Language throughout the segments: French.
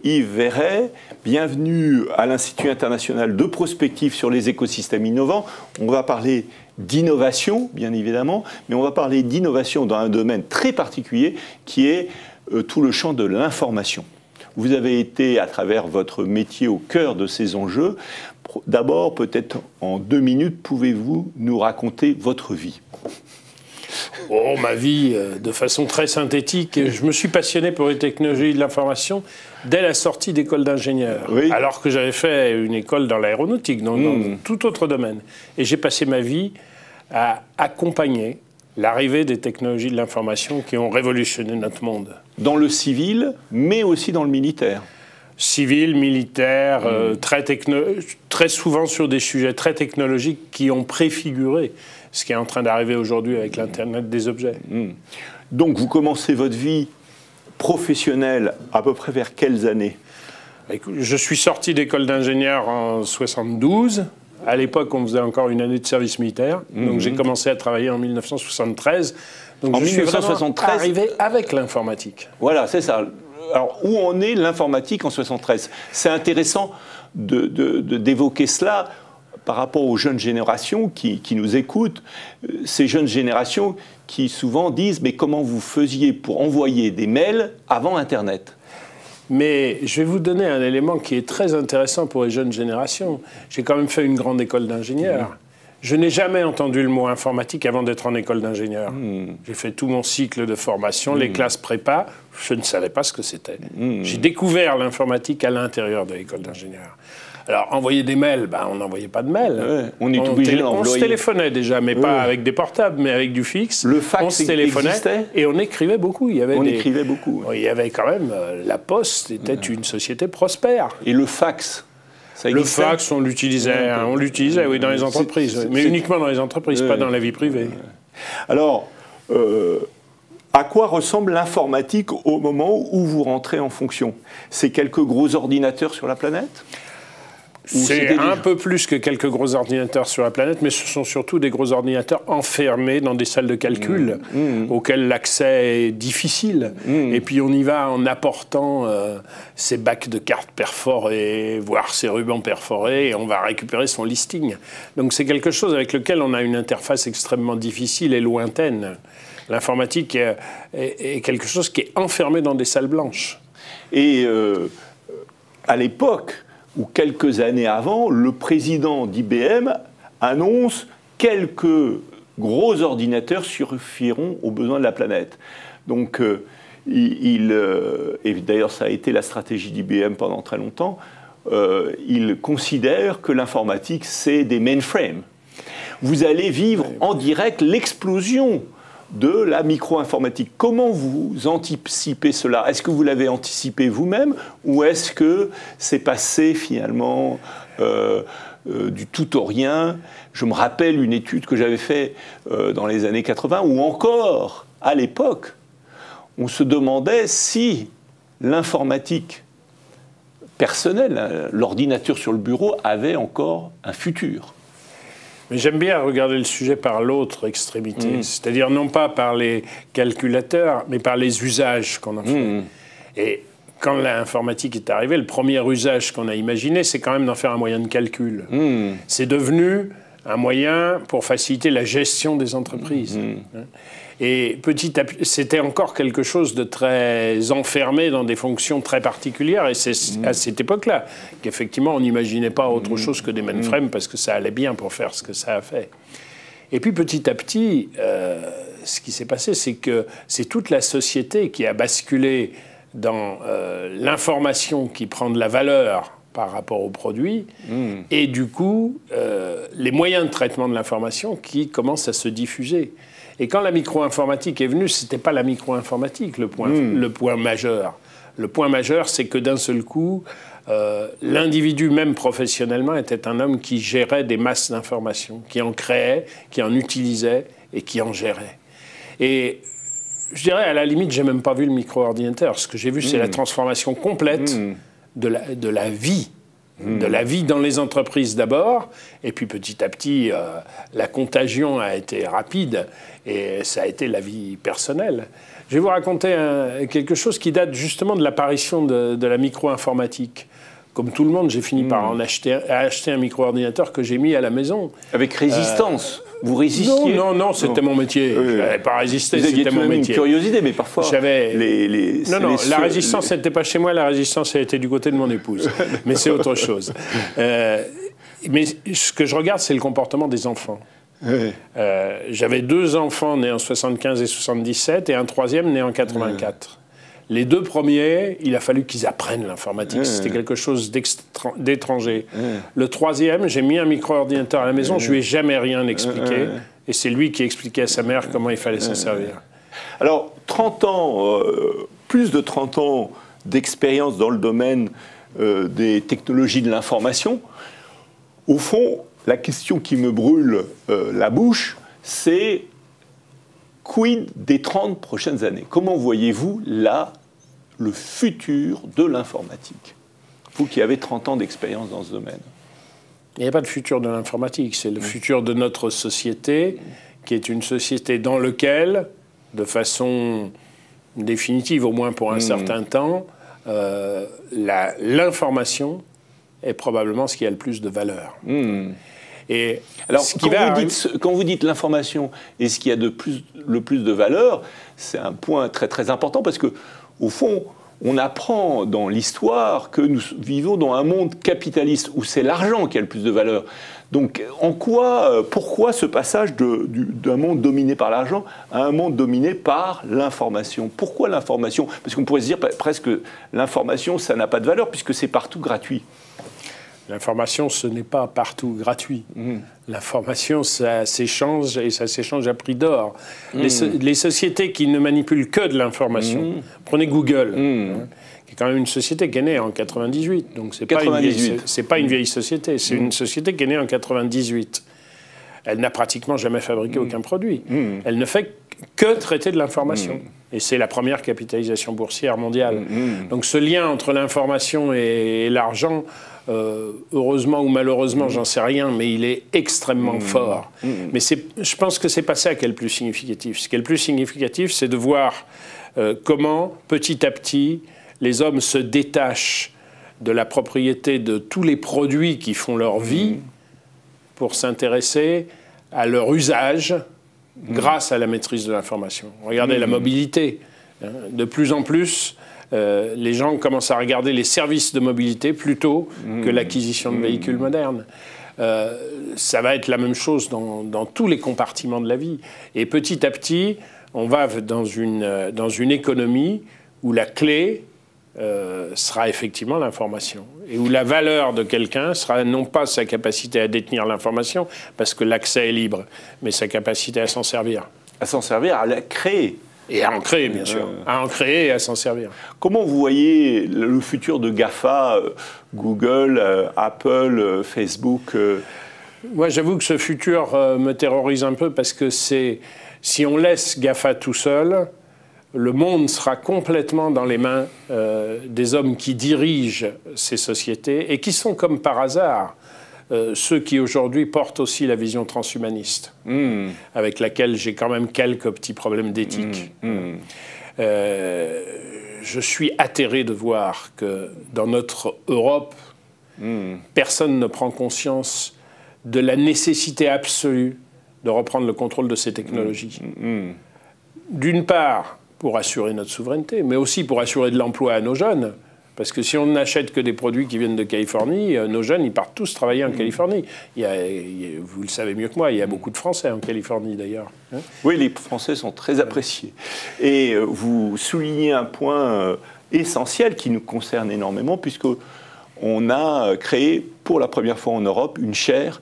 Yves Verret, bienvenue à l'Institut international de prospective sur les écosystèmes innovants. On va parler d'innovation, bien évidemment, mais on va parler d'innovation dans un domaine très particulier qui est tout le champ de l'information. Vous avez été, à travers votre métier, au cœur de ces enjeux. D'abord, peut-être en 2 minutes, pouvez-vous nous raconter votre vie ? Oh, ma vie, de façon très synthétique. Je me suis passionné pour les technologies de l'information dès la sortie d'école d'ingénieur, oui. Alors que j'avais fait une école dans l'aéronautique, dans tout autre domaine. Et j'ai passé ma vie à accompagner l'arrivée des technologies de l'information qui ont révolutionné notre monde. Dans le civil, mais aussi dans le militaire. Civil, militaire, très souvent sur des sujets très technologiques qui ont préfiguré ce qui est en train d'arriver aujourd'hui avec l'Internet des objets. Donc vous commencez votre vie professionnelle à peu près vers quelles années ? Je suis sorti d'école d'ingénieur en 72. À l'époque, on faisait encore une année de service militaire. Donc j'ai commencé à travailler en 1973. Donc je suis vraiment arrivé avec l'informatique. Voilà, c'est ça. Alors, où en est l'informatique en 73 ? C'est intéressant d'évoquer cela par rapport aux jeunes générations qui nous écoutent. Ces jeunes générations qui souvent disent « Mais comment vous faisiez pour envoyer des mails avant Internet ?» Mais je vais vous donner un élément qui est très intéressant pour les jeunes générations. J'ai quand même fait une grande école d'ingénieur. Je n'ai jamais entendu le mot informatique avant d'être en école d'ingénieur. J'ai fait tout mon cycle de formation, les classes prépa, je ne savais pas ce que c'était. J'ai découvert l'informatique à l'intérieur de l'école d'ingénieur. Alors, envoyer des mails, on n'envoyait pas de mails. Ouais, on est obligé d'envoyer. On se téléphonait déjà, mais pas avec des portables, mais avec du fixe. Le fax on se téléphonait existait et on écrivait beaucoup. Il y avait écrivait beaucoup. Il y avait quand même... La Poste était une société prospère. Et le fax ? Le fax, on l'utilisait, oui, dans les entreprises, mais uniquement dans les entreprises, pas dans la vie privée. Alors, à quoi ressemble l'informatique au moment où vous rentrez en fonction ? C'est quelques gros ordinateurs sur la planète ? C'est un peu plus que quelques gros ordinateurs sur la planète, mais ce sont surtout des gros ordinateurs enfermés dans des salles de calcul auxquelles l'accès est difficile. Et puis on y va en apportant ses bacs de cartes perforées, voire ses rubans perforés, et on va récupérer son listing. Donc c'est quelque chose avec lequel on a une interface extrêmement difficile et lointaine. L'informatique est quelque chose qui est enfermé dans des salles blanches. Et à l'époque, ou quelques années avant, le président d'IBM annonce quelques gros ordinateurs suffiront aux besoins de la planète. Donc, et d'ailleurs ça a été la stratégie d'IBM pendant très longtemps, il considère que l'informatique c'est des mainframes. Vous allez vivre en direct l'explosion de la micro-informatique. Comment vous anticipez cela ? Est-ce que vous l'avez anticipé vous-même ou est-ce que c'est passé finalement du tout au rien ? Je me rappelle une étude que j'avais faite dans les années 80 où encore, à l'époque, on se demandait si l'informatique personnelle, l'ordinateur sur le bureau, avait encore un futur. Mais j'aime bien regarder le sujet par l'autre extrémité, c'est-à-dire non pas par les calculateurs, mais par les usages qu'on a fait. Et quand l'informatique est arrivée, le premier usage qu'on a imaginé, c'est quand même d'en faire un moyen de calcul. C'est devenu un moyen pour faciliter la gestion des entreprises. Et petit à petit, c'était encore quelque chose de très enfermé dans des fonctions très particulières. Et c'est à cette époque-là qu'effectivement, on n'imaginait pas autre chose que des mainframes parce que ça allait bien pour faire ce que ça a fait. Et puis petit à petit, ce qui s'est passé, c'est que c'est toute la société qui a basculé dans l'information qui prend de la valeur par rapport au produit, et du coup, les moyens de traitement de l'information qui commencent à se diffuser. Et quand la micro-informatique est venue, ce n'était pas la micro-informatique le point majeur. Le point majeur, c'est que d'un seul coup, l'individu, même professionnellement, était un homme qui gérait des masses d'informations, qui en créait, qui en utilisait et qui en gérait. Et je dirais, à la limite, je n'ai même pas vu le micro-ordinateur. Ce que j'ai vu, c'est la transformation complète de la vie de la vie dans les entreprises d'abord, et puis petit à petit, la contagion a été rapide, et ça a été la vie personnelle. Je vais vous raconter quelque chose qui date justement de l'apparition de la micro-informatique. Comme tout le monde, j'ai fini par acheter un micro-ordinateur que j'ai mis à la maison. Avec résistance. Vous résistiez? Non, c'était mon métier. Je n'avais pas résisté, c'était mon métier. Une curiosité, mais parfois... La résistance, elle n'était pas chez moi, la résistance, elle était du côté de mon épouse. Mais c'est autre chose. Mais ce que je regarde, c'est le comportement des enfants. J'avais 2 enfants nés en 75 et 77 et un 3e né en 84. Les 2 premiers, il a fallu qu'ils apprennent l'informatique. C'était quelque chose d'étranger. Le 3e, j'ai mis un micro-ordinateur à la maison, je lui ai jamais rien expliqué. Et c'est lui qui expliquait à sa mère comment il fallait s'en servir. Alors, 30 ans, plus de 30 ans d'expérience dans le domaine des technologies de l'information. Au fond, la question qui me brûle la bouche, c'est quid des 30 prochaines années? Comment voyez-vous là le futur de l'informatique? Vous qui avez 30 ans d'expérience dans ce domaine. Il n'y a pas de futur de l'informatique, c'est le futur de notre société, qui est une société dans laquelle, de façon définitive, au moins pour un certain temps, l'information est probablement ce qui a le plus de valeur. Et alors, quand vous dites l'information est ce qui a le plus de valeur, c'est un point très très important parce que, au fond, on apprend dans l'histoire que nous vivons dans un monde capitaliste où c'est l'argent qui a le plus de valeur. Donc, pourquoi ce passage d'un monde dominé par l'argent à un monde dominé par l'information? Pourquoi l'information? Parce qu'on pourrait se dire presque l'information, ça n'a pas de valeur puisque c'est partout gratuit. L'information, ce n'est pas partout gratuit. L'information, ça s'échange et ça s'échange à prix d'or. Les sociétés qui ne manipulent que de l'information, prenez Google, qui est quand même une société qui est née en 98. Donc c'est pas une vieille société, c'est une société qui est née en 98. Elle n'a pratiquement jamais fabriqué aucun produit. Elle ne fait que traiter de l'information. Et c'est la première capitalisation boursière mondiale. Donc ce lien entre l'information et l'argent, heureusement ou malheureusement, j'en sais rien, mais il est extrêmement fort. Mais je pense que c'est pas ça qui est le plus significatif. Ce qui est le plus significatif, c'est de voir comment, petit à petit, les hommes se détachent de la propriété de tous les produits qui font leur vie pour s'intéresser à leur usage grâce à la maîtrise de l'information. Regardez la mobilité. De plus en plus, les gens commencent à regarder les services de mobilité plutôt que l'acquisition de véhicules modernes. Ça va être la même chose dans tous les compartiments de la vie. Et petit à petit, on va dans une économie où la clé sera effectivement l'information. Et où la valeur de quelqu'un sera non pas sa capacité à détenir l'information, parce que l'accès est libre, mais sa capacité à s'en servir. À s'en servir, à la créer. Et à en créer, bien sûr. À en créer et à s'en servir. Comment vous voyez le futur de GAFA, Google, Apple, Facebook Moi, j'avoue que ce futur me terrorise un peu parce que si on laisse GAFA tout seul, le monde sera complètement dans les mains des hommes qui dirigent ces sociétés et qui sont, comme par hasard, ceux qui aujourd'hui portent aussi la vision transhumaniste, avec laquelle j'ai quand même quelques petits problèmes d'éthique. Je suis atterré de voir que dans notre Europe, personne ne prend conscience de la nécessité absolue de reprendre le contrôle de ces technologies. D'une part, pour assurer notre souveraineté, mais aussi pour assurer de l'emploi à nos jeunes. Parce que si on n'achète que des produits qui viennent de Californie, nos jeunes, ils partent tous travailler en Californie. Vous le savez mieux que moi, il y a beaucoup de Français en Californie, d'ailleurs. Oui, les Français sont très appréciés. Et vous soulignez un point essentiel qui nous concerne énormément, puisqu'on a créé, pour la première fois en Europe, une chaire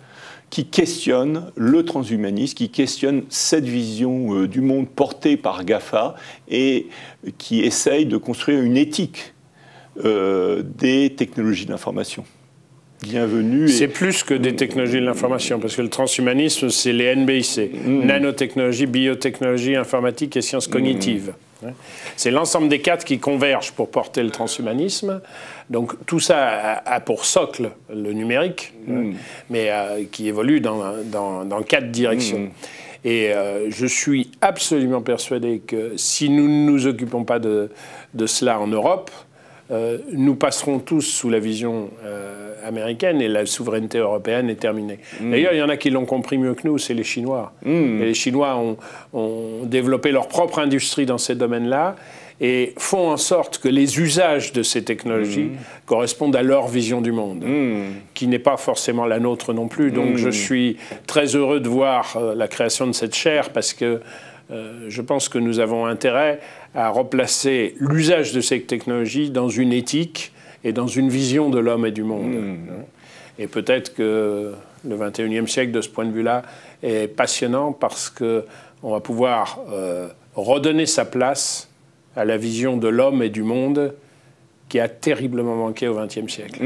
qui questionne le transhumanisme, qui questionne cette vision du monde portée par GAFA et qui essaye de construire une éthique des technologies de l'information. Bienvenue. C'est plus que des technologies de l'information, parce que le transhumanisme, c'est les NBIC, nanotechnologie, biotechnologie, informatique et sciences cognitives. C'est l'ensemble des quatre qui convergent pour porter le transhumanisme. Donc tout ça a pour socle le numérique, mais qui évolue dans quatre directions. Et je suis absolument persuadé que si nous ne nous occupons pas de cela en Europe, nous passerons tous sous la vision américaine et la souveraineté européenne est terminée. D'ailleurs, il y en a qui l'ont compris mieux que nous, c'est les Chinois. Et les Chinois ont développé leur propre industrie dans ces domaines-là et font en sorte que les usages de ces technologies correspondent à leur vision du monde, qui n'est pas forcément la nôtre non plus. Donc je suis très heureux de voir la création de cette chaire parce que je pense que nous avons intérêt à replacer l'usage de ces technologies dans une éthique et dans une vision de l'homme et du monde. Et peut-être que le 21e siècle, de ce point de vue-là, est passionnant parce qu'on va pouvoir redonner sa place à la vision de l'homme et du monde qui a terriblement manqué au XXe siècle.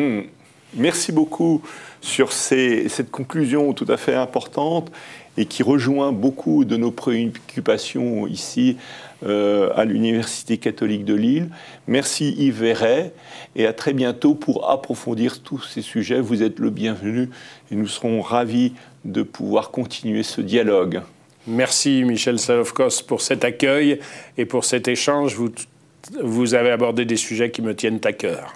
Merci beaucoup sur cette conclusion tout à fait importante et qui rejoint beaucoup de nos préoccupations ici à l'Université catholique de Lille. Merci Yves Verret et à très bientôt pour approfondir tous ces sujets. Vous êtes le bienvenu et nous serons ravis de pouvoir continuer ce dialogue. Merci Michel Salofkos pour cet accueil et pour cet échange. Vous avez abordé des sujets qui me tiennent à cœur.